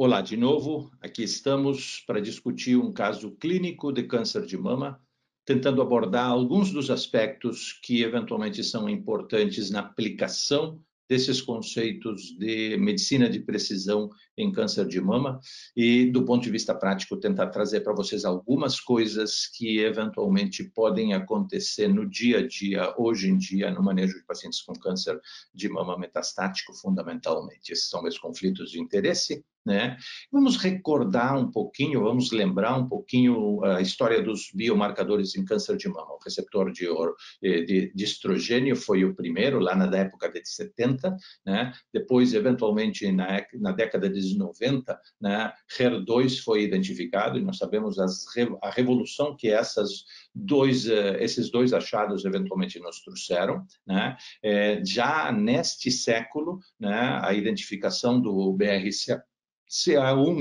Olá de novo, aqui estamos para discutir um caso clínico de câncer de mama, tentando abordar alguns dos aspectos que eventualmente são importantes na aplicação desses conceitos de medicina de precisão em câncer de mama e, do ponto de vista prático, tentar trazer para vocês algumas coisas que eventualmente podem acontecer no dia a dia, hoje em dia, no manejo de pacientes com câncer de mama metastático, fundamentalmente. Esses são meus conflitos de interesse, né? Vamos recordar um pouquinho, vamos lembrar um pouquinho a história dos biomarcadores em câncer de mama. O receptor de estrogênio foi o primeiro, lá na época de 70, né? Depois, eventualmente, na década de 90, né, HER2 foi identificado, e nós sabemos a revolução que esses dois achados eventualmente nos trouxeram, né? Já neste século, né, a identificação do BRCA1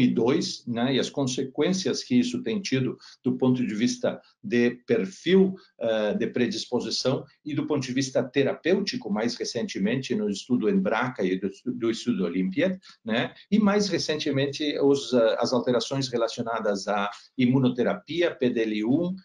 e 2, né, e as consequências que isso tem tido do ponto de vista de perfil de predisposição e do ponto de vista terapêutico, mais recentemente no estudo EMBRACA e do estudo Olympiad, né, e mais recentemente as alterações relacionadas à imunoterapia, PDL1,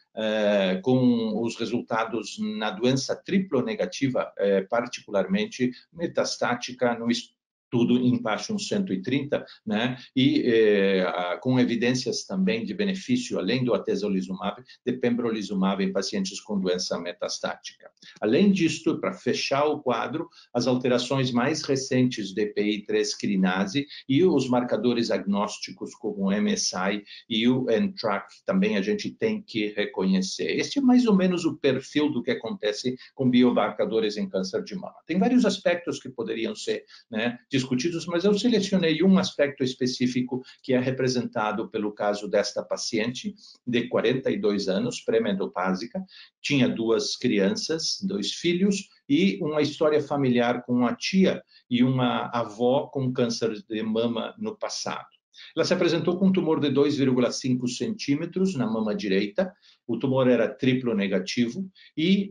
com os resultados na doença triplo-negativa, particularmente metastática no estudo em PASSION 130, né? E com evidências também de benefício, além do atezolizumab, de pembrolizumab em pacientes com doença metastática. Além disto, para fechar o quadro, as alterações mais recentes de PI3 kinase e os marcadores agnósticos como o MSI e o NTRK também a gente tem que reconhecer. Este é mais ou menos o perfil do que acontece com biomarcadores em câncer de mama. Tem vários aspectos que poderiam ser, né, discutidos, mas eu selecionei um aspecto específico que é representado pelo caso desta paciente de 42 anos, pré-menopáusica, tinha 2 crianças, 2 filhos e uma história familiar com uma tia e uma avó com câncer de mama no passado. Ela se apresentou com um tumor de 2,5 centímetros na mama direita, o tumor era triplo negativo e,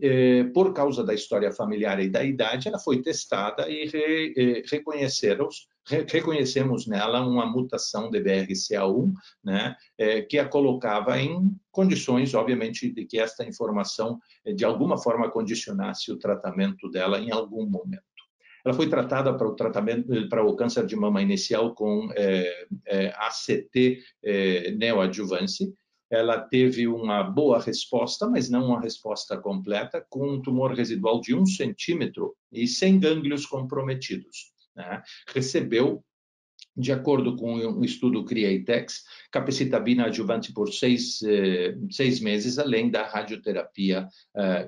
por causa da história familiar e da idade, ela foi testada e reconhecemos nela uma mutação de BRCA1, né, que a colocava em condições, obviamente, de que esta informação, de alguma forma, condicionasse o tratamento dela em algum momento. Ela foi tratada para o tratamento para o câncer de mama inicial com ACT neoadjuvância. Ela teve uma boa resposta, mas não uma resposta completa, com um tumor residual de 1 centímetro e sem gânglios comprometidos, né? Recebeu, de acordo com um estudo CRIATEX, capecitabina adjuvante por 6 meses, além da radioterapia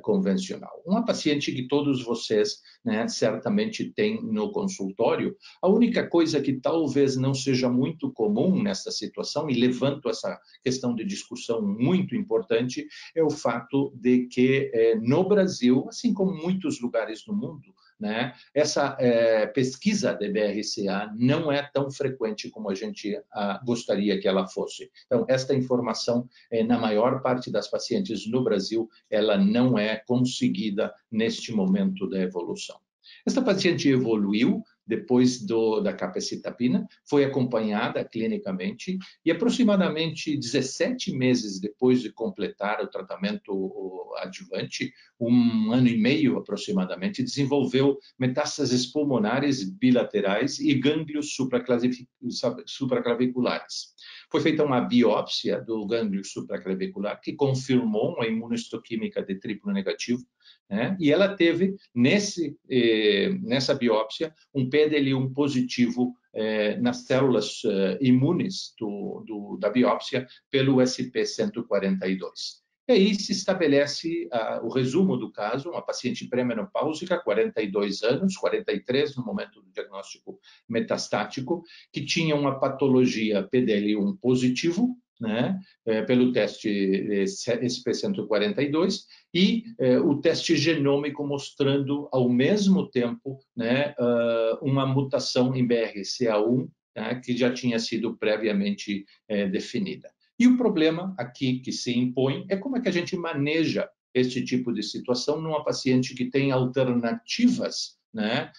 convencional. Uma paciente que todos vocês, né, certamente têm no consultório. A única coisa que talvez não seja muito comum nessa situação, e levanto essa questão de discussão muito importante, é o fato de que no Brasil, assim como em muitos lugares do mundo, né, essa pesquisa de BRCA não é tão frequente como a gente gostaria que ela fosse. Então, esta informação, na maior parte das pacientes no Brasil, ela não é conseguida neste momento da evolução. Esta paciente evoluiu depois da capecitabina, foi acompanhada clinicamente e aproximadamente 17 meses depois de completar o tratamento adjuvante, 1 ano e meio aproximadamente, desenvolveu metástases pulmonares bilaterais e gânglios supraclaviculares. Foi feita uma biópsia do gânglio supraclavicular que confirmou uma imunohistoquímica de triplo negativo, né? E ela teve, nessa biópsia, um PDL1 positivo nas células imunes da biópsia pelo SP142. E aí se estabelece o resumo do caso, uma paciente pré-menopáusica, 42 anos, 43 no momento do diagnóstico metastático, que tinha uma patologia PDL1 positivo, né, pelo teste SP142 e o teste genômico mostrando ao mesmo tempo, né, uma mutação em BRCA1, né, que já tinha sido previamente definida. E o problema aqui que se impõe é como é que a gente maneja este tipo de situação numa paciente que tem alternativas né,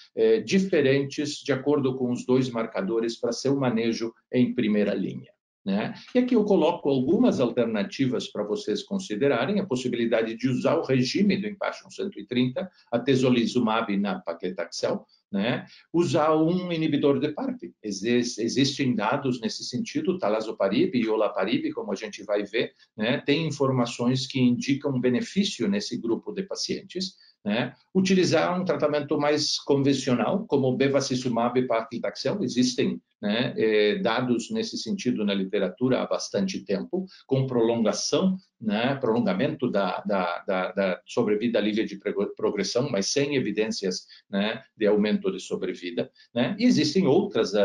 diferentes de acordo com os dois marcadores para seu manejo em primeira linha. Né? E aqui eu coloco algumas alternativas para vocês considerarem, a possibilidade de usar o regime do Impassion 130, a tesolizumab na paclitaxel, né? Usar um inibidor de PARP. Existem dados nesse sentido, talazoparib e olaparib, como a gente vai ver, né? Tem informações que indicam benefício nesse grupo de pacientes, né? Utilizar um tratamento mais convencional, como bevacizumab e paclitaxel, existem, né, dados nesse sentido na literatura há bastante tempo, com prolongação, né, prolongamento da sobrevida livre de progressão, mas sem evidências, né, de aumento de sobrevida. Né? E existem outros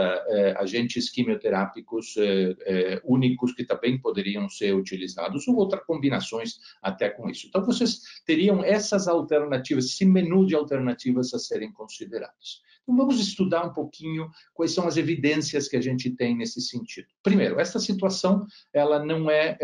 agentes quimioterápicos únicos que também poderiam ser utilizados, ou outras combinações até com isso. Então, vocês teriam essas alternativas, esse menu de alternativas a serem considerados. Então, vamos estudar um pouquinho quais são as evidências que a gente tem nesse sentido. Primeiro, essa situação ela não é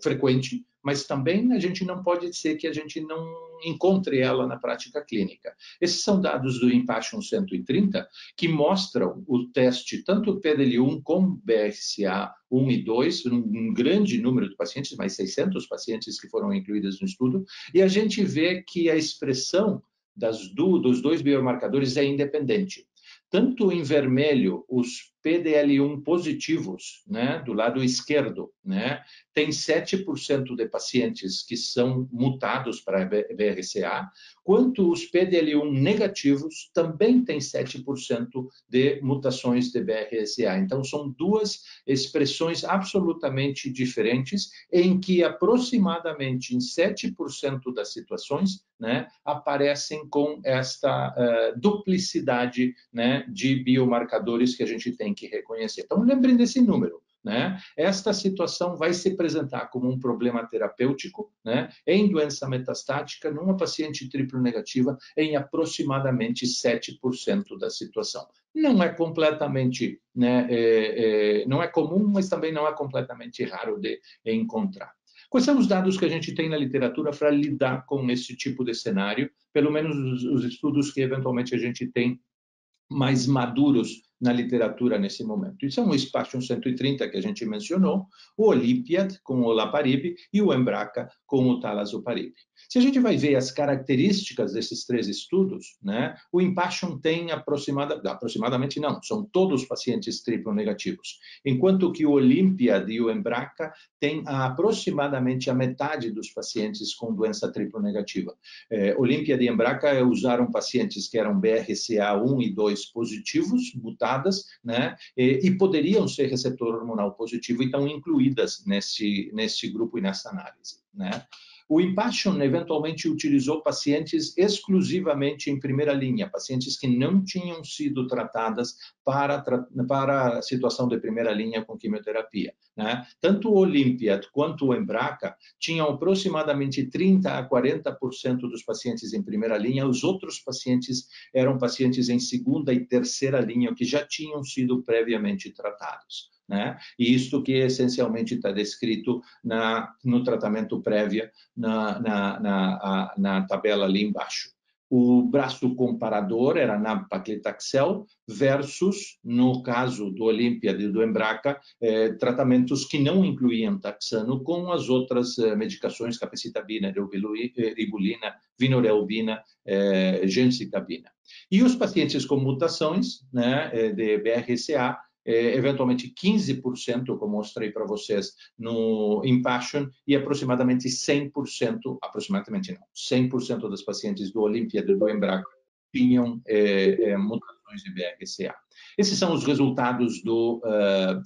frequente, mas também a gente não pode ser que a gente não encontre ela na prática clínica. Esses são dados do Impassion 130, que mostram o teste, tanto PDL1 como BRCA 1 e 2, um grande número de pacientes, mais 600 pacientes que foram incluídos no estudo, e a gente vê que a expressão dos dois biomarcadores é independente. Tanto em vermelho, os PDL1 positivos, né, do lado esquerdo, né, tem 7% de pacientes que são mutados para BRCA, quanto os PDL1 negativos também tem 7% de mutações de BRCA. Então, são duas expressões absolutamente diferentes, em que aproximadamente em 7% das situações, né, aparecem com esta duplicidade, né, de biomarcadores que a gente tem que reconhecer. Então, lembrem desse número. Né? Esta situação vai se apresentar como um problema terapêutico, né, em doença metastática, numa paciente triplo negativa, em aproximadamente 7% da situação. Não é completamente, né, não é comum, mas também não é completamente raro de encontrar. Quais são os dados que a gente tem na literatura para lidar com esse tipo de cenário? Pelo menos os estudos que eventualmente a gente tem mais maduros na literatura nesse momento. Isso é o Impassion 130 que a gente mencionou, o Olympiad com o olaparib e o Embraca com o talazoparib. Se a gente vai ver as características desses três estudos, né, o Impassion tem aproximadamente não, são todos pacientes triplo negativos, enquanto que o Olympiad e o Embraca têm aproximadamente a metade dos pacientes com doença triplo negativa. Olympiad e Embraca usaram pacientes que eram BRCA 1 e 2 positivos, mutados, né, e poderiam ser receptor hormonal positivo e estão incluídas nesse grupo e nessa análise. Né? O Impassion eventualmente utilizou pacientes exclusivamente em primeira linha, pacientes que não tinham sido tratadas para a situação de primeira linha com quimioterapia. Né? Tanto o Olympiad quanto o Embraca tinham aproximadamente 30% a 40% dos pacientes em primeira linha, os outros pacientes eram pacientes em segunda e terceira linha, que já tinham sido previamente tratados. Né? E isto que essencialmente está descrito no tratamento prévio, na tabela ali embaixo. O braço comparador era na paclitaxel versus, no caso do Olympiad e do Embraca, tratamentos que não incluíam taxano com as outras medicações, capecitabina, ribulina, vinorelbina, gemcitabina. E os pacientes com mutações, né, de BRCA, eventualmente 15%, como mostrei para vocês no Impassion, e aproximadamente 100%, aproximadamente não, 100% dos pacientes do Olympiad e do Embraca tinham mutações de BRCA. Esses são os resultados do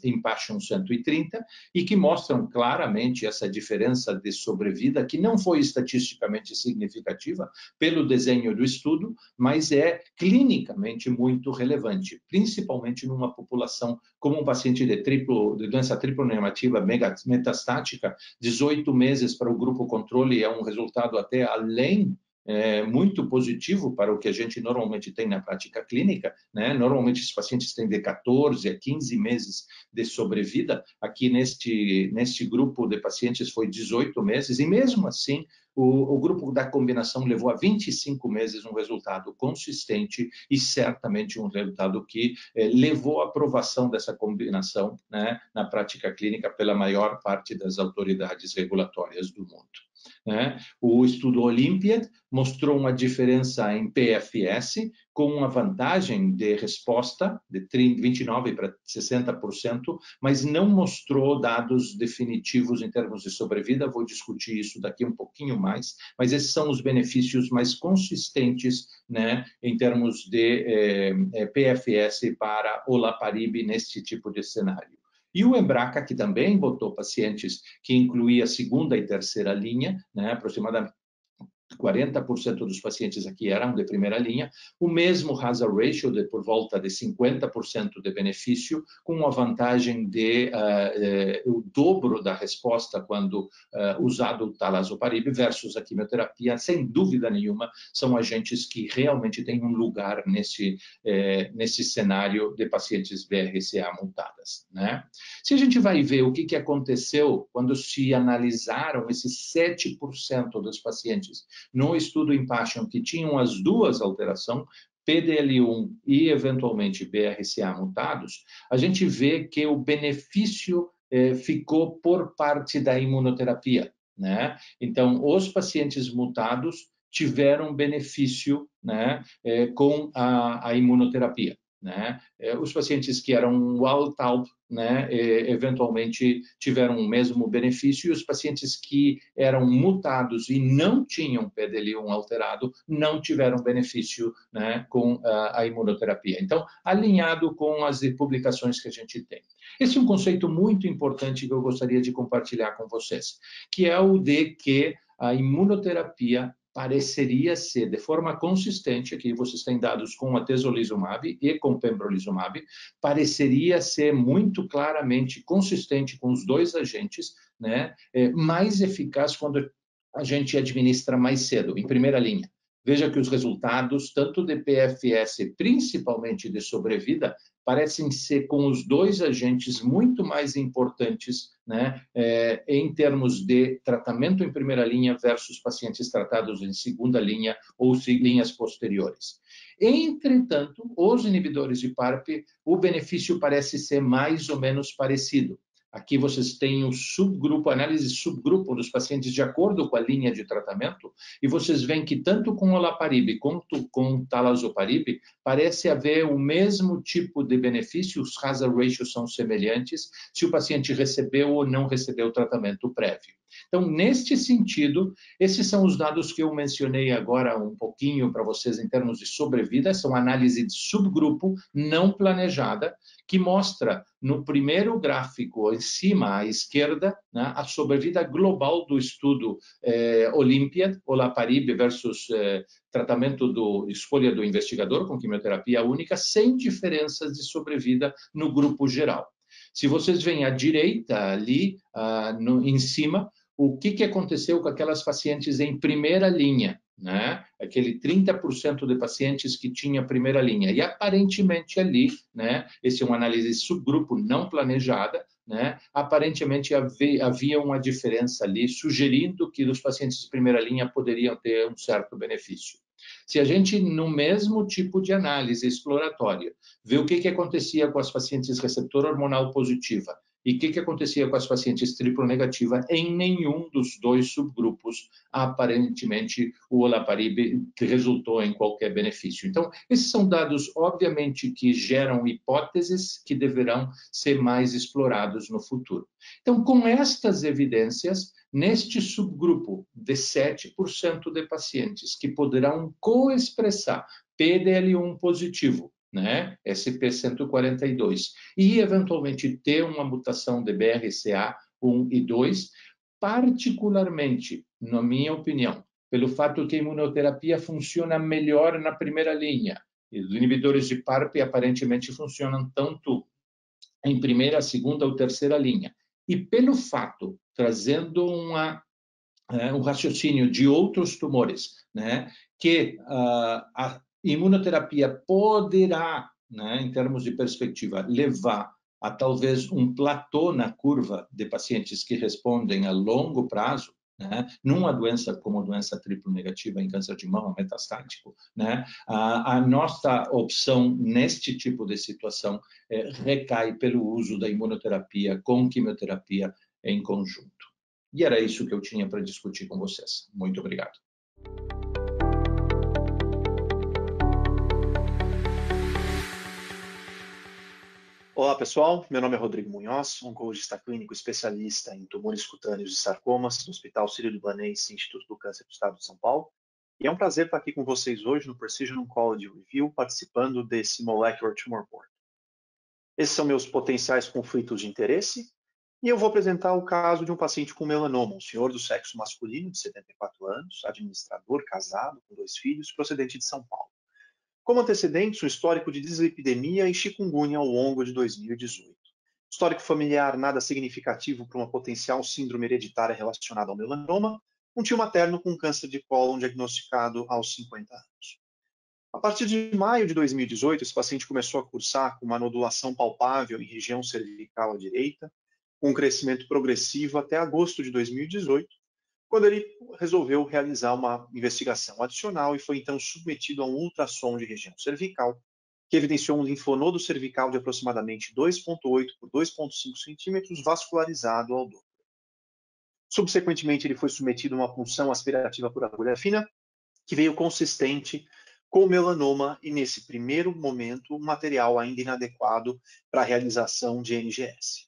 Impassion 130 e que mostram claramente essa diferença de sobrevida, que não foi estatisticamente significativa pelo desenho do estudo, mas é clinicamente muito relevante, principalmente numa população como um paciente de doença triplo negativa metastática, 18 meses para o grupo controle é um resultado até além muito positivo para o que a gente normalmente tem na prática clínica, né? Normalmente os pacientes têm de 14 a 15 meses de sobrevida. Aqui neste grupo de pacientes foi 18 meses e mesmo assim o grupo da combinação levou a 25 meses um resultado consistente e certamente um resultado que levou à aprovação dessa combinação, né, na prática clínica pela maior parte das autoridades regulatórias do mundo. Né? O estudo Olympiad mostrou uma diferença em PFS com uma vantagem de resposta de 29% para 60%, mas não mostrou dados definitivos em termos de sobrevida. Vou discutir isso daqui um pouquinho mais, mas esses são os benefícios mais consistentes, né, em termos de PFS para olaparib neste tipo de cenário. E o Embraca, que também botou pacientes que incluía a segunda e terceira linha, né, aproximadamente 40% dos pacientes aqui eram de primeira linha, o mesmo hazard ratio de por volta de 50% de benefício, com uma vantagem de o dobro da resposta quando usado o talazoparib versus a quimioterapia. Sem dúvida nenhuma, são agentes que realmente têm um lugar nesse cenário de pacientes BRCA mutadas, né? Se a gente vai ver o que aconteceu quando se analisaram esses 7% dos pacientes no estudo Impassion que tinham as duas alterações, PDL1 e, eventualmente, BRCA mutados, a gente vê que o benefício ficou por parte da imunoterapia, né? Então, os pacientes mutados tiveram benefício, né, com a imunoterapia. Né? Os pacientes que eram wild-type, né, eventualmente tiveram o mesmo benefício, e os pacientes que eram mutados e não tinham PDL1 alterado não tiveram benefício, né, com a imunoterapia. Então, alinhado com as publicações que a gente tem. Esse é um conceito muito importante que eu gostaria de compartilhar com vocês, que é o de que a imunoterapia pareceria ser, de forma consistente, aqui vocês têm dados com atezolizumab e com pembrolizumab, pareceria ser muito claramente consistente com os dois agentes, né, mais eficaz quando a gente administra mais cedo, em primeira linha. Veja que os resultados, tanto de PFS, principalmente de sobrevida, parecem ser com os dois agentes muito mais importantes, né, em termos de tratamento em primeira linha versus pacientes tratados em segunda linha ou linhas posteriores. Entretanto, os inibidores de PARP, o benefício parece ser mais ou menos parecido. Aqui vocês têm o subgrupo, análise subgrupo dos pacientes de acordo com a linha de tratamento, e vocês veem que tanto com olaparib quanto com talazoparib, parece haver o mesmo tipo de benefício, os hazard ratios são semelhantes, se o paciente recebeu ou não recebeu o tratamento prévio. Então, neste sentido, esses são os dados que eu mencionei agora um pouquinho para vocês em termos de sobrevida, são análise de subgrupo não planejada, que mostra no primeiro gráfico, em cima à esquerda, né, a sobrevida global do estudo Olympiad, olaparib versus tratamento escolha do investigador com quimioterapia única, sem diferenças de sobrevida no grupo geral. Se vocês veem à direita, ali em cima, o que aconteceu com aquelas pacientes em primeira linha, né? Aquele 30% de pacientes que tinha primeira linha. E aparentemente ali, né, esse é uma análise subgrupo não planejada, né, aparentemente havia uma diferença ali, sugerindo que os pacientes de primeira linha poderiam ter um certo benefício. Se a gente, no mesmo tipo de análise exploratória, vê o que acontecia com as pacientes receptor hormonal positiva e o que acontecia com as pacientes triplo negativa, em nenhum dos dois subgrupos, aparentemente, o olaparib resultou em qualquer benefício. Então, esses são dados, obviamente, que geram hipóteses que deverão ser mais explorados no futuro. Então, com estas evidências, neste subgrupo de 7% de pacientes que poderão coexpressar PDL1 positivo, né, SP142, e eventualmente ter uma mutação de BRCA1 e 2, particularmente, na minha opinião, pelo fato que a imunoterapia funciona melhor na primeira linha, e os inibidores de PARP aparentemente funcionam tanto em primeira, segunda ou terceira linha, e pelo fato, trazendo um raciocínio de outros tumores, né, que a imunoterapia poderá, né, em termos de perspectiva, levar a talvez um platô na curva de pacientes que respondem a longo prazo, né? Numa doença como doença triplo negativa em câncer de mama metastático, né? A nossa opção neste tipo de situação recai pelo uso da imunoterapia com quimioterapia em conjunto. E era isso que eu tinha para discutir com vocês. Muito obrigado. Olá, pessoal. Meu nome é Rodrigo Munhoz, oncologista clínico especialista em tumores cutâneos e sarcomas do Hospital Sírio-Libanês e Instituto do Câncer do Estado de São Paulo. E é um prazer estar aqui com vocês hoje no Precision Oncology Review, participando desse Molecular Tumor Board. Esses são meus potenciais conflitos de interesse, e eu vou apresentar o caso de um paciente com melanoma, um senhor do sexo masculino de 74 anos, administrador, casado, com 2 filhos, procedente de São Paulo. Como antecedentes, um histórico de dislipidemia e chikungunya ao longo de 2018. Histórico familiar nada significativo para uma potencial síndrome hereditária relacionada ao melanoma, um tio materno com câncer de cólon diagnosticado aos 50 anos. A partir de maio de 2018, esse paciente começou a cursar com uma nodulação palpável em região cervical à direita, com um crescimento progressivo até agosto de 2018, quando ele resolveu realizar uma investigação adicional e foi então submetido a um ultrassom de região cervical, que evidenciou um linfonodo cervical de aproximadamente 2,8 por 2,5 centímetros vascularizado ao Doppler. Subsequentemente, ele foi submetido a uma punção aspirativa por agulha fina, que veio consistente com melanoma e, nesse primeiro momento, um material ainda inadequado para a realização de NGS.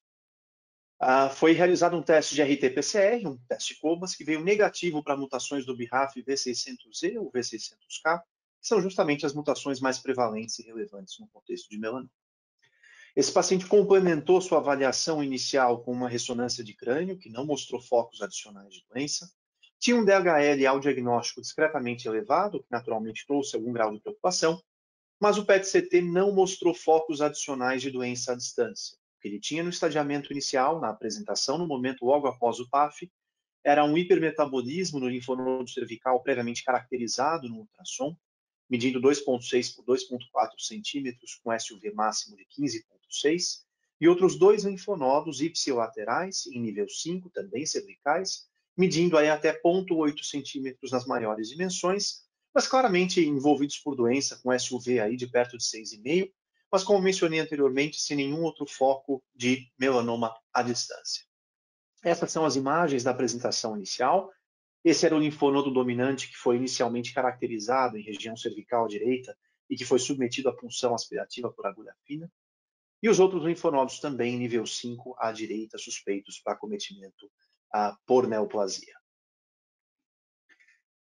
Foi realizado um teste de RT-PCR, um teste COBAS, que veio negativo para mutações do BRAF V600E ou V600K, que são justamente as mutações mais prevalentes e relevantes no contexto de melanoma. Esse paciente complementou sua avaliação inicial com uma ressonância de crânio, que não mostrou focos adicionais de doença, tinha um DHL ao diagnóstico discretamente elevado, que naturalmente trouxe algum grau de preocupação, mas o PET-CT não mostrou focos adicionais de doença à distância. O que ele tinha no estadiamento inicial, na apresentação, no momento logo após o PAF, era um hipermetabolismo no linfonodo cervical previamente caracterizado no ultrassom, medindo 2,6 por 2,4 centímetros, com SUV máximo de 15,6, e outros 2 linfonodos ipsilaterais, em nível 5, também cervicais, medindo aí até 0,8 centímetros nas maiores dimensões, mas claramente envolvidos por doença, com SUV aí de perto de 6,5, mas como mencionei anteriormente, sem nenhum outro foco de melanoma à distância. Essas são as imagens da apresentação inicial. Esse era o linfonodo dominante que foi inicialmente caracterizado em região cervical à direita e que foi submetido à punção aspirativa por agulha fina. E os outros linfonodos também em nível 5 à direita, suspeitos para acometimento por neoplasia.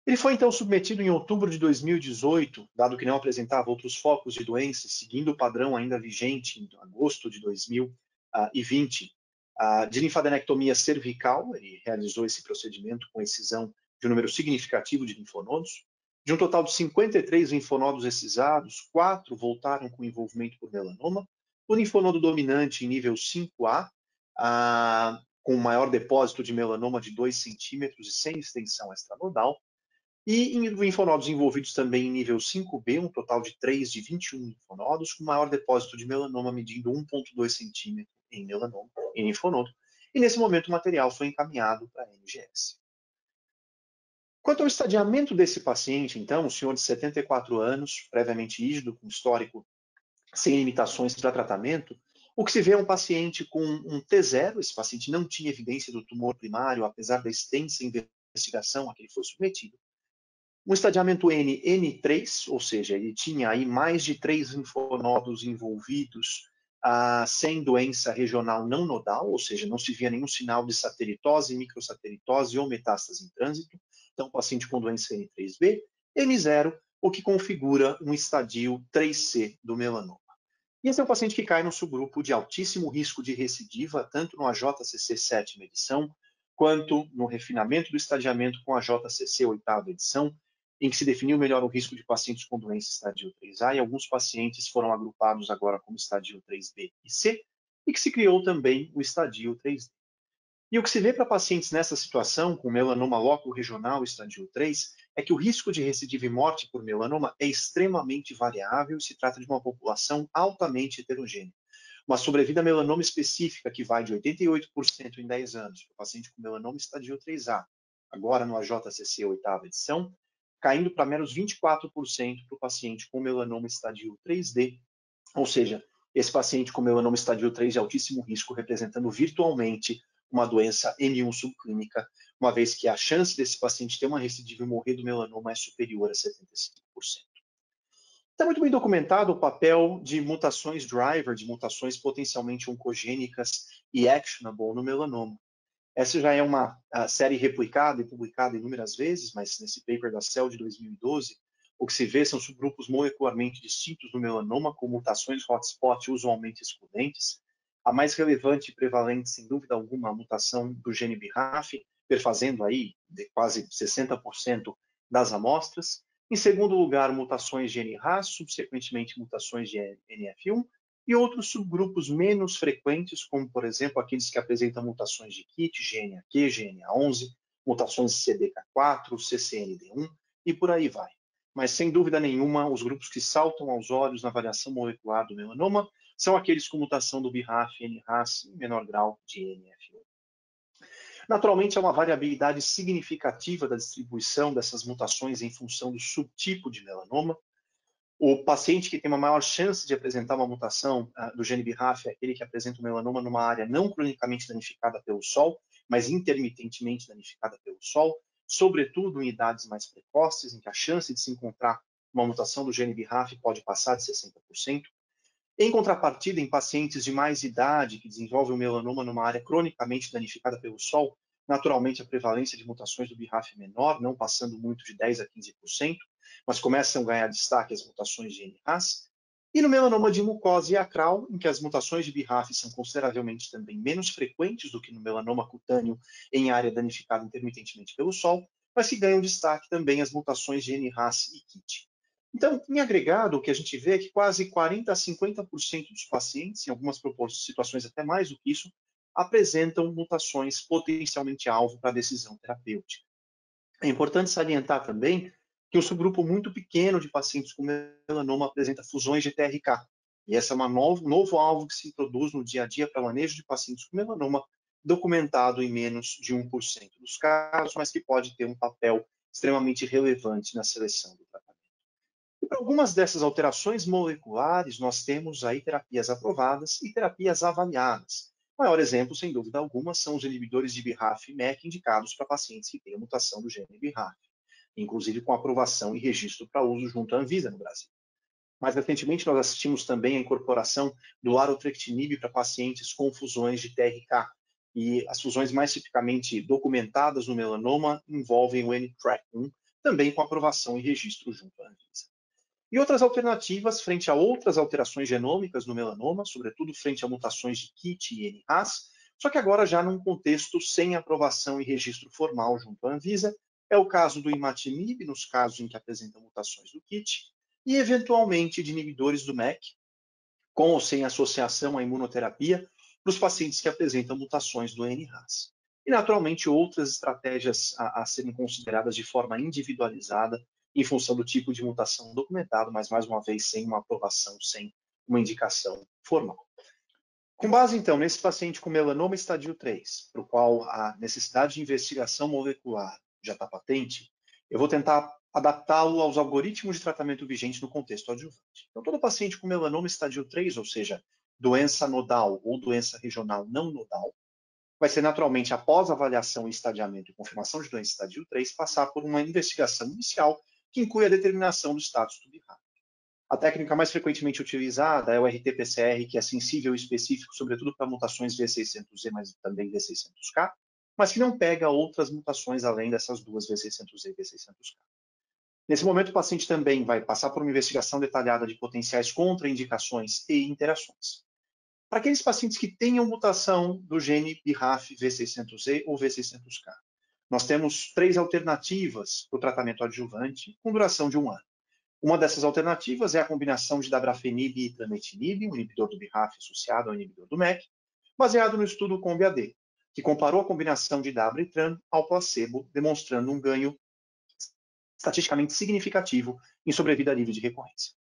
Ele foi então submetido em outubro de 2018, dado que não apresentava outros focos de doença, seguindo o padrão ainda vigente em agosto de 2020, de linfadenectomia cervical. Ele realizou esse procedimento com excisão de um número significativo de linfonodos. De um total de 53 linfonodos excisados, 4 voltaram com envolvimento por melanoma. O linfonodo dominante em nível 5A, com maior depósito de melanoma de 2 centímetros e sem extensão extranodal. E em linfonodos envolvidos também em nível 5B, um total de 3 de 21 linfonodos, com maior depósito de melanoma medindo 1,2 centímetros em linfonodo. E nesse momento o material foi encaminhado para a NGS. Quanto ao estadiamento desse paciente, então, um senhor de 74 anos, previamente rígido, com histórico sem limitações para tratamento, o que se vê é um paciente com um T0, esse paciente não tinha evidência do tumor primário, apesar da extensa investigação a que ele foi submetido. Um estadiamento N3, ou seja, ele tinha aí mais de 3 linfonodos envolvidos, sem doença regional não nodal, ou seja, não se via nenhum sinal de satelitose, microsatelitose ou metástase em trânsito. Então, paciente com doença N3B, N0, o que configura um estadio 3C do melanoma. E esse é um paciente que cai no subgrupo de altíssimo risco de recidiva, tanto no AJCC 7ª edição, quanto no refinamento do estadiamento com a JCC 8ª edição, em que se definiu melhor o risco de pacientes com doença estadio 3A, e alguns pacientes foram agrupados agora como estadio 3B e C, e que se criou também o estadio 3D. E o que se vê para pacientes nessa situação, com melanoma loco-regional estadio 3, é que o risco de recidiva e morte por melanoma é extremamente variável e se trata de uma população altamente heterogênea. Uma sobrevida melanoma específica que vai de 88% em 10 anos para o paciente com melanoma estadio 3A agora no AJCC 8ª edição, caindo para meros 24% para o paciente com melanoma estadio 3D, ou seja, esse paciente com melanoma estadio 3 de altíssimo risco, representando virtualmente uma doença M1 subclínica, uma vez que a chance desse paciente ter uma recidiva e morrer do melanoma é superior a 75%. Está muito bem documentado o papel de mutações driver, de mutações potencialmente oncogênicas e actionable no melanoma. Essa já é uma série replicada e publicada inúmeras vezes, mas nesse paper da Cell de 2012, o que se vê são subgrupos molecularmente distintos no melanoma, com mutações hotspot usualmente excludentes. A mais relevante e prevalente, sem dúvida alguma, a mutação do gene BRAF, perfazendo aí de quase 60% das amostras. Em segundo lugar, mutações de NRAS, subsequentemente mutações de NF1, e outros subgrupos menos frequentes, como, por exemplo, aqueles que apresentam mutações de KIT, GNAQ, GNA11, mutações de CDK4, CCND1 e por aí vai. Mas, sem dúvida nenhuma, os grupos que saltam aos olhos na avaliação molecular do melanoma são aqueles com mutação do BRAF, NRAS e, em menor grau, de NF1. Naturalmente, há uma variabilidade significativa da distribuição dessas mutações em função do subtipo de melanoma. O paciente que tem uma maior chance de apresentar uma mutação do gene BRAF é aquele que apresenta o melanoma numa área não cronicamente danificada pelo sol, mas intermitentemente danificada pelo sol, sobretudo em idades mais precoces, em que a chance de se encontrar uma mutação do gene BRAF pode passar de 60%. Em contrapartida, em pacientes de mais idade que desenvolvem o melanoma numa área cronicamente danificada pelo sol, naturalmente a prevalência de mutações do BRAF é menor, não passando muito de 10% a 15%, mas começam a ganhar destaque as mutações de NRAS. E no melanoma de mucosa e acral, em que as mutações de BRAF são consideravelmente também menos frequentes do que no melanoma cutâneo em área danificada intermitentemente pelo sol, mas que ganham destaque também as mutações de NRAS e KIT. Então, em agregado, o que a gente vê é que quase 40% a 50% dos pacientes, em algumas situações até mais do que isso, apresentam mutações potencialmente alvo para a decisão terapêutica. É importante salientar também que um subgrupo muito pequeno de pacientes com melanoma apresenta fusões de TRK. E esse é um novo alvo que se introduz no dia a dia para manejo de pacientes com melanoma, documentado em menos de 1% dos casos, mas que pode ter um papel extremamente relevante na seleção do tratamento. E para algumas dessas alterações moleculares, nós temos aí terapias aprovadas e terapias avaliadas. O maior exemplo, sem dúvida alguma, são os inibidores de BRAF e MEK indicados para pacientes que têm a mutação do gene BRAF, inclusive com aprovação e registro para uso junto à Anvisa no Brasil. Mais recentemente, nós assistimos também à incorporação do larotrectinib para pacientes com fusões de TRK, e as fusões mais tipicamente documentadas no melanoma envolvem o NTRK1, também com aprovação e registro junto à Anvisa. E outras alternativas frente a outras alterações genômicas no melanoma, sobretudo frente a mutações de KIT e NRAS, só que agora já num contexto sem aprovação e registro formal junto à Anvisa, é o caso do imatinib, nos casos em que apresentam mutações do KIT, e eventualmente de inibidores do MEK, com ou sem associação à imunoterapia, para os pacientes que apresentam mutações do NRAS. E, naturalmente, outras estratégias a serem consideradas de forma individualizada, em função do tipo de mutação documentado, mas, mais uma vez, sem uma aprovação, sem uma indicação formal. Com base, então, nesse paciente com melanoma estadio 3, para o qual a necessidade de investigação molecular já está patente, eu vou tentar adaptá-lo aos algoritmos de tratamento vigentes no contexto adjuvante. Então, todo paciente com melanoma estadio 3, ou seja, doença nodal ou doença regional não nodal, vai ser naturalmente, após avaliação, estadiamento e confirmação de doença estadio 3, passar por uma investigação inicial que inclui a determinação do status do BRAF. A técnica mais frequentemente utilizada é o RT-PCR, que é sensível e específico, sobretudo para mutações V600Z, mas também V600K, mas que não pega outras mutações além dessas duas V600Z e V600K. Nesse momento, o paciente também vai passar por uma investigação detalhada de potenciais contraindicações e interações. Para aqueles pacientes que tenham mutação do gene BRAF V600Z ou V600K, nós temos 3 alternativas para o tratamento adjuvante com duração de 1 ano. Uma dessas alternativas é a combinação de dabrafenib e trametinib, um inibidor do BRAF associado ao inibidor do MEK, baseado no estudo COMBI-AD, que comparou a combinação de dabra e tram ao placebo, demonstrando um ganho estatisticamente significativo em sobrevida livre de recorrência.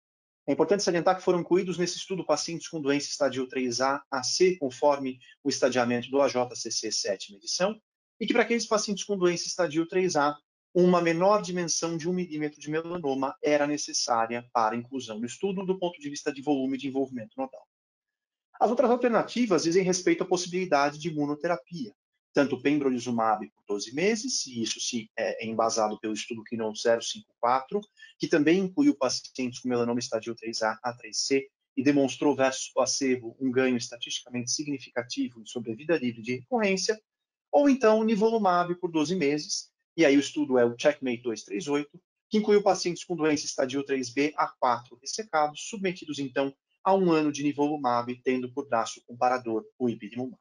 É importante salientar que foram incluídos nesse estudo pacientes com doença estadio 3A a C, conforme o estadiamento do AJCC 7ª edição, e que para aqueles pacientes com doença estadio 3A, uma menor dimensão de 1 milímetro de melanoma era necessária para inclusão no estudo do ponto de vista de volume de envolvimento nodal. As outras alternativas dizem respeito à possibilidade de imunoterapia, tanto pembrolizumab por 12 meses, e isso é embasado pelo estudo Keynote 054, que também incluiu pacientes com melanoma estadio 3A, A3C, e demonstrou versus placebo um ganho estatisticamente significativo em sobrevida livre de recorrência, ou então nivolumab por 12 meses, e aí o estudo é o Checkmate 238, que incluiu pacientes com doença estadio 3B a 4 ressecados, submetidos então a 1 ano de nivolumab, tendo por braço comparador o ipilimumab.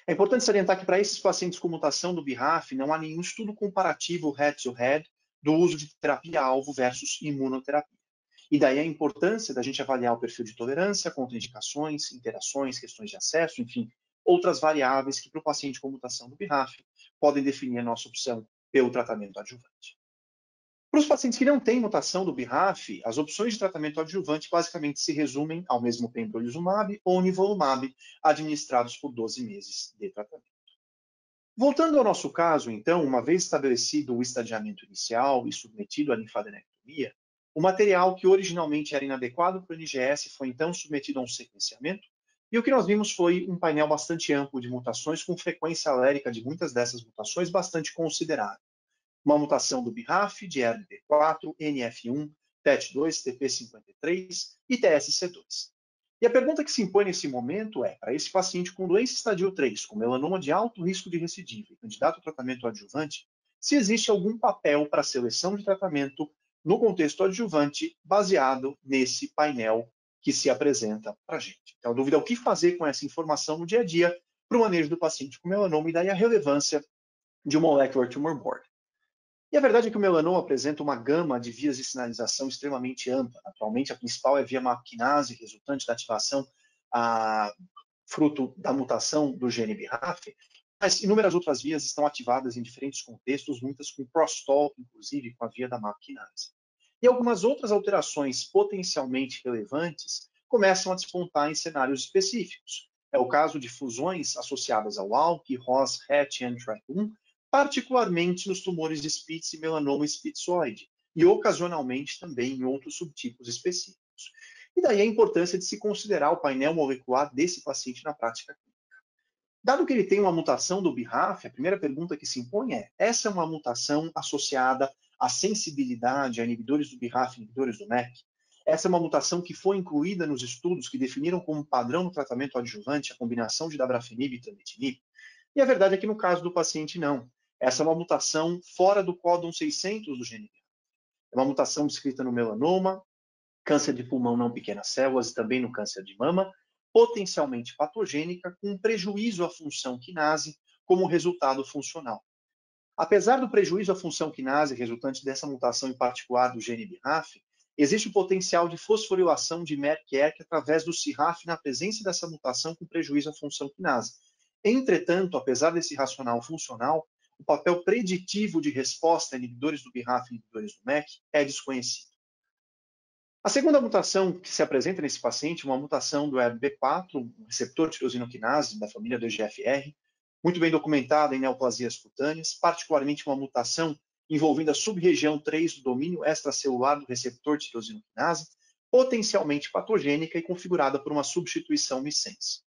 É importante salientar que para esses pacientes com mutação do BRAF, não há nenhum estudo comparativo head-to-head do uso de terapia-alvo versus imunoterapia. E daí a importância da gente avaliar o perfil de tolerância, contraindicações, interações, questões de acesso, enfim, outras variáveis que para o paciente com mutação do BRAF podem definir a nossa opção pelo tratamento adjuvante. Para os pacientes que não têm mutação do BRAF, as opções de tratamento adjuvante basicamente se resumem ao mesmo pembrolizumab ou nivolumab, administrados por 12 meses de tratamento. Voltando ao nosso caso, então, uma vez estabelecido o estadiamento inicial e submetido à linfadenectomia, o material que originalmente era inadequado para o NGS foi então submetido a um sequenciamento, e o que nós vimos foi um painel bastante amplo de mutações, com frequência alérica de muitas dessas mutações bastante considerável. Uma mutação do BRAF, de RBD4, NF1, TET2, TP53 e TSC2. E a pergunta que se impõe nesse momento é, para esse paciente com doença estadio 3, com melanoma de alto risco de recidiva e candidato ao tratamento adjuvante, se existe algum papel para a seleção de tratamento no contexto adjuvante baseado nesse painel que se apresenta para a gente. Então, a dúvida é o que fazer com essa informação no dia a dia para o manejo do paciente com melanoma e daí a relevância de um Molecular Tumor Board. E a verdade é que o melanoma apresenta uma gama de vias de sinalização extremamente ampla. Atualmente, a principal é via MAP kinase, resultante da ativação fruto da mutação do gene BRAF, mas inúmeras outras vias estão ativadas em diferentes contextos, muitas com crosstalk, inclusive com a via da MAP kinase. E algumas outras alterações potencialmente relevantes começam a despontar em cenários específicos. É o caso de fusões associadas ao ALK, ROS, RET e NTRK1, particularmente nos tumores de Spitz e melanoma espitzoide, e ocasionalmente também em outros subtipos específicos. E daí a importância de se considerar o painel molecular desse paciente na prática clínica. Dado que ele tem uma mutação do BRAF, a primeira pergunta que se impõe é: essa é uma mutação associada à sensibilidade a inibidores do BRAF, inibidores do MEK? Essa é uma mutação que foi incluída nos estudos que definiram como padrão no tratamento adjuvante a combinação de dabrafenib e trametinib? E a verdade é que no caso do paciente não. Essa é uma mutação fora do códon 600 do gene. É uma mutação descrita no melanoma, câncer de pulmão não pequenas células e também no câncer de mama, potencialmente patogênica, com prejuízo à função quinase como resultado funcional. Apesar do prejuízo à função quinase resultante dessa mutação em particular do gene BRAF, existe o potencial de fosforilação de MERK-ERK através do CIRAF na presença dessa mutação com prejuízo à função quinase. Entretanto, apesar desse racional funcional, o papel preditivo de resposta a inibidores do BRAF e inibidores do MEK é desconhecido. A segunda mutação que se apresenta nesse paciente é uma mutação do ERB4, um receptor tirosinoquinase da família do EGFR, muito bem documentada em neoplasias cutâneas, particularmente uma mutação envolvendo a sub-região 3 do domínio extracelular do receptor tirosinoquinase, potencialmente patogênica e configurada por uma substituição missense.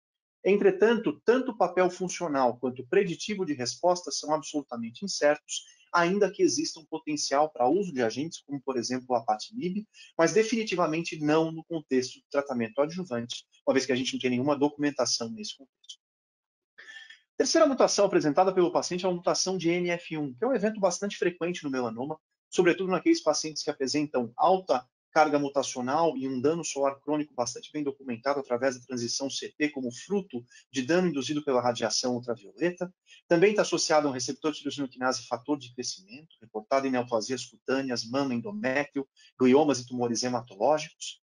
Entretanto, tanto o papel funcional quanto o preditivo de resposta são absolutamente incertos, ainda que exista um potencial para uso de agentes como, por exemplo, o apatinib, mas definitivamente não no contexto do tratamento adjuvante, uma vez que a gente não tem nenhuma documentação nesse contexto. A terceira mutação apresentada pelo paciente é a mutação de NF1, que é um evento bastante frequente no melanoma, sobretudo naqueles pacientes que apresentam alta carga mutacional e um dano solar crônico bastante bem documentado através da transição CT como fruto de dano induzido pela radiação ultravioleta. Também está associado a um receptor tirosinoquinase fator de crescimento, reportado em neoplasias cutâneas, mama, endométrio, gliomas e tumores hematológicos.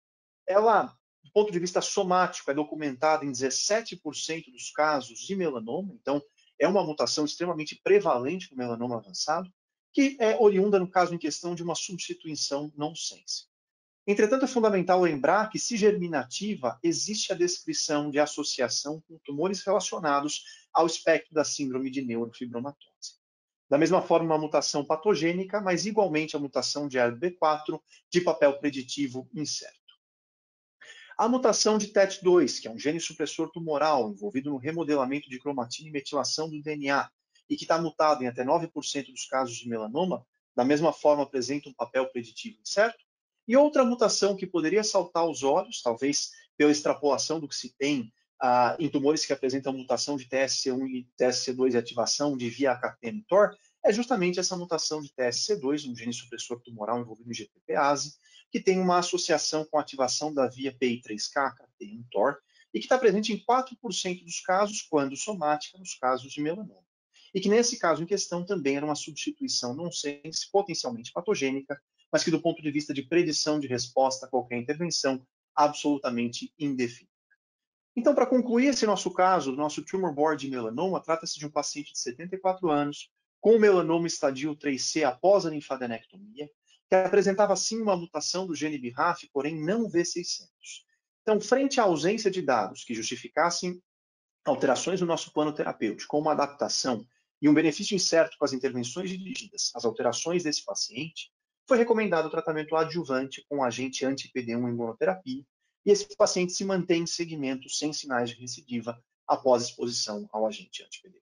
Ela, do ponto de vista somático, é documentada em 17% dos casos de melanoma, então é uma mutação extremamente prevalente no melanoma avançado, que é oriunda, no caso em questão, de uma substituição nonsense. Entretanto, é fundamental lembrar que, se germinativa, existe a descrição de associação com tumores relacionados ao espectro da síndrome de neurofibromatose. Da mesma forma, uma mutação patogênica, mas igualmente a mutação de ARB4 de papel preditivo incerto. A mutação de TET2, que é um gene supressor tumoral envolvido no remodelamento de cromatina e metilação do DNA, e que está mutado em até 9% dos casos de melanoma, da mesma forma apresenta um papel preditivo incerto. E outra mutação que poderia saltar aos olhos, talvez pela extrapolação do que se tem em tumores que apresentam mutação de TSC1 e TSC2 e ativação de via AKT-mTOR, é justamente essa mutação de TSC2, um gene supressor tumoral envolvido em GTPase, que tem uma associação com a ativação da via PI3K, AKT-mTOR, e que está presente em 4% dos casos, quando somática, nos casos de melanoma. E que nesse caso em questão também era uma substituição nonsense, potencialmente patogênica, mas que do ponto de vista de predição de resposta a qualquer intervenção, absolutamente indefinida. Então, para concluir esse nosso caso, o nosso tumor board de melanoma, trata-se de um paciente de 74 anos, com melanoma estadio 3C após a linfadenectomia, que apresentava sim uma mutação do gene BRAF, porém não V600. Então, frente à ausência de dados que justificassem alterações no nosso plano terapêutico, como uma adaptação e um benefício incerto com as intervenções dirigidas às alterações desse paciente, foi recomendado o tratamento adjuvante com agente anti-PD1 imunoterapia, e esse paciente se mantém em segmento sem sinais de recidiva após exposição ao agente anti-PD1.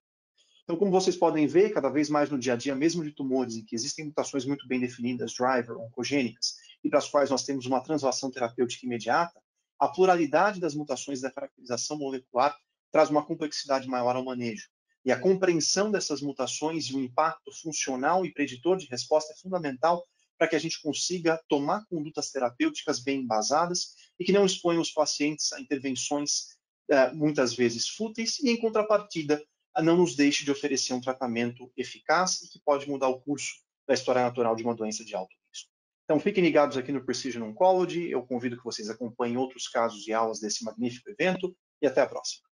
Então, como vocês podem ver, cada vez mais no dia a dia, mesmo de tumores em que existem mutações muito bem definidas, driver, oncogênicas, e para as quais nós temos uma translação terapêutica imediata, a pluralidade das mutações da caracterização molecular traz uma complexidade maior ao manejo. E a compreensão dessas mutações e o impacto funcional e preditor de resposta é fundamental para que a gente consiga tomar condutas terapêuticas bem embasadas e que não exponham os pacientes a intervenções muitas vezes fúteis e, em contrapartida, não nos deixe de oferecer um tratamento eficaz e que pode mudar o curso da história natural de uma doença de alto risco. Então, fiquem ligados aqui no Precision Oncology. Eu convido que vocês acompanhem outros casos e aulas desse magnífico evento e até a próxima.